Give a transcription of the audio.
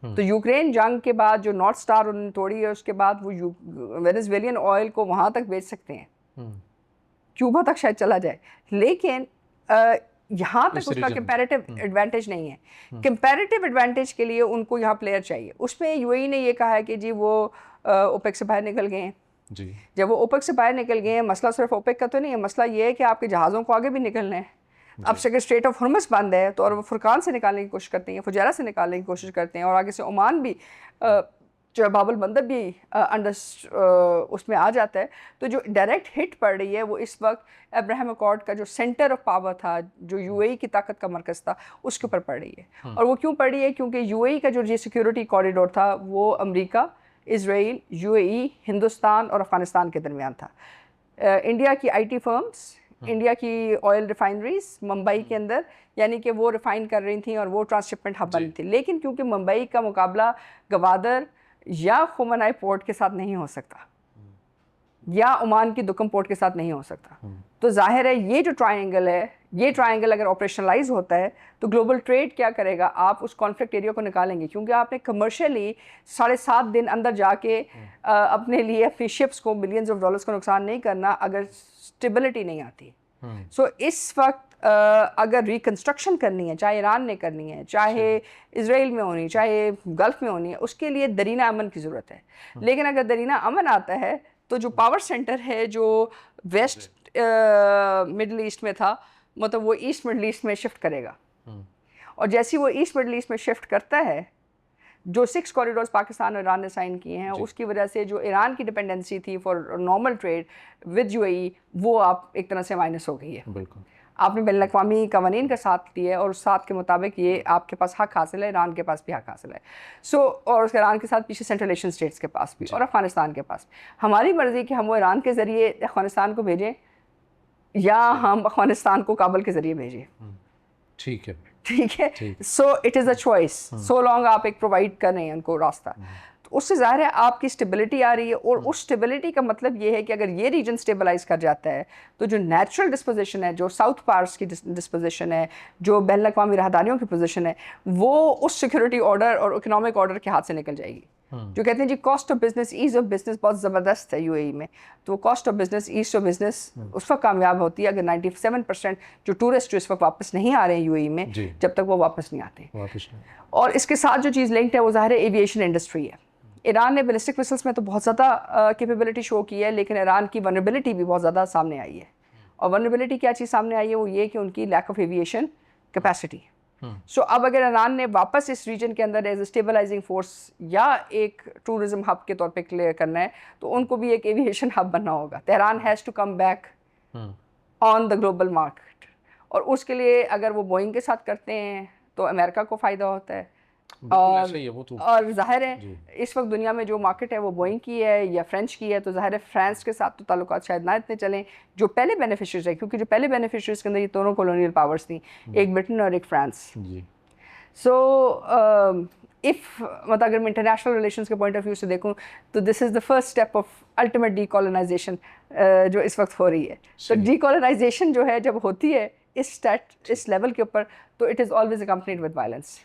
तो यूक्रेन जंग के बाद जो नॉर्थ स्टार उन्होंने तोड़ी है, उसके बाद वो वेनेजुएलियन ऑयल को वहाँ तक बेच सकते हैं, क्यूबा तक शायद चला जाए, लेकिन यहाँ तक उसका कंपैरेटिव एडवांटेज नहीं है। कंपैरेटिव एडवांटेज के लिए उनको यहाँ प्लेयर चाहिए। उसमें यूएई ने ये कहा है कि जी वो ओपेक से बाहर निकल गए हैं जी। जब वो ओपेक से बाहर निकल गए हैं, मसला सिर्फ ओपेक का तो नहीं है, मसला ये है कि आपके जहाज़ों को आगे भी निकलना है। अब से अगर स्ट्रेट ऑफ हॉर्मस बंद है तो और वो फुरकान से निकालने की कोशिश करते हैं, फुजैरा से निकालने की कोशिश करते हैं, और आगे से ओमान भी जो बाबुल बंदर भी उसमें आ जाता है। तो जो डायरेक्ट हिट पड़ रही है वो इस वक्त अब्राहम अकॉर्ड का जो सेंटर ऑफ पावर था, जो यूएई की ताकत का मरकज़ था, उसके ऊपर पड़ रही है। और वो क्यों पड़ रही है? क्योंकि यूएई का जो ये सिक्योरिटी कॉरिडोर था वो अमेरिका, इजराइल, यूएई, हिंदुस्तान और अफ़गानिस्तान के दरमियान था। इंडिया की आईटी फर्म्स, इंडिया की ऑयल रिफाइनरीज मुंबई के अंदर, यानी कि वो रिफाइन कर रही थी और वो ट्रांसशिपमेंट हब बनी थी। लेकिन क्योंकि मुंबई का मुकाबला गवादर या खुमनाई पोर्ट के साथ नहीं हो सकता या ओमान की दुकम पोर्ट के साथ नहीं हो सकता, तो जाहिर है ये जो ट्रायंगल है, ये ट्रायंगल अगर ऑपरेशनलाइज होता है तो ग्लोबल ट्रेड क्या करेगा? आप उस कॉन्फ्लिक्ट एरिया को निकालेंगे, क्योंकि आपने कमर्शियली 7.5 दिन अंदर जाके अपने लिए अपनी शिप्स को बिलियंस ऑफ डॉलर्स को नुकसान नहीं करना अगर स्टेबिलिटी नहीं आती। सो इस वक्त अगर रिकन्स्ट्रक्शन करनी है, चाहे ईरान ने करनी है, चाहे इसराइल में होनी, चाहे गल्फ में होनी है, उसके लिए दरीना अमन की ज़रूरत है। लेकिन अगर दरीना अमन आता है तो जो पावर सेंटर है जो वेस्ट मिडल ईस्ट में था, मतलब वो ईस्ट मिडल ईस्ट में शिफ्ट करेगा। और जैसे वो ईस्ट मिडल ईस्ट में शिफ्ट करता है, जो 6 कॉरिडोर्स पाकिस्तान और ईरान ने साइन किए हैं, उसकी वजह से जो ईरान की डिपेंडेंसी थी for normal trade with UAE, वो आप एक तरह से माइनस हो गई है। बिल्कुल, आपने बैनुल अक़वामी कवानीन का साथ लिया है और उस साथ के मुताबिक ये आपके पास हक हासिल है, ईरान के पास भी हक हासिल है। और उसके ईरान के साथ पीछे सेंट्रल एशियन स्टेट्स के पास भी और अफ़गानिस्तान के पास। हमारी मर्ज़ी कि हम वो ईरान के ज़रिए अफ़गानिस्तान को भेजें या हम अफ़गानिस्तान को काबुल के ज़रिए भेजें। ठीक है। So it is a choice, so long आप एक प्रोवाइड कर रहे हैं उनको रास्ता, तो उससे ज़ाहिर है आपकी स्टेबिलिटी आ रही है। और उस स्टेबिलिटी का मतलब ये है कि अगर ये रीजन स्टेबलाइज कर जाता है तो जो नेचुरल डिस्पोजिशन है, जो साउथ पार्स की डिस्पोजिशन है, जो बैनुल अक़वामी राहदानियों की पोजीशन है, वो उस सिक्योरिटी ऑर्डर और इकोनॉमिक ऑर्डर के हाथ से निकल जाएगी। जो कहते हैं जी cost of business, ease of business बहुत ज़बरदस्त है यूएई में, तो cost of business, ease of business उस वक्त कामयाब होती है अगर 97% जो टूरिस्ट इस वक्त वापस नहीं आ रहे हैं यूएई में, जब तक वो वापस नहीं आते। और इसके साथ जो चीज़ लिंक्ड है वो ज़ाहिर है एविएशन इंडस्ट्री है। ईरान ने बैलिस्टिक मिसाइल्स में तो बहुत ज़्यादा कैपेबिलिटी शो की है, लेकिन ईरान की वनरेबिलिटी भी बहुत ज़्यादा सामने आई है। और वनरेबिलिटी क्या चीज़ सामने आई है? वो ये कि उनकी लैक ऑफ एविएशन कैपेसिटी। सो अब अगर ईरान ने वापस इस रीजन के अंदर एज ए स्टेबलाइजिंग फोर्स या एक टूरिज्म हब के तौर पे क्लियर करना है, तो उनको भी एक एविएशन हब बनना होगा। Tehran has to come back on the global market, और उसके लिए अगर वो बोइंग के साथ करते हैं तो अमेरिका को फ़ायदा होता है। और जाहिर है इस वक्त दुनिया में जो मार्केट है वो बोइंग की है या फ्रेंच की है, तो जाहिर है फ्रांस के साथ तो ताल्लुकात शायद ना इतने चलें जो पहले बेनिफिशरीज है, क्योंकि जो पहले बेनिफिशरीज के अंदर ये दोनों कॉलोनियल पावर्स थी, एक ब्रिटेन और एक फ्रांस। सो इफ़ मतलब अगर मैं इंटरनेशनल रिलेशंस के पॉइंट ऑफ व्यू से देखूं तो this is the first step of ultimate decolonization जो इस वक्त हो रही है। तो डीकॉलोनाइजेशन जो है जब होती है इस लेवल के ऊपर, तो it is always accompanied with violence.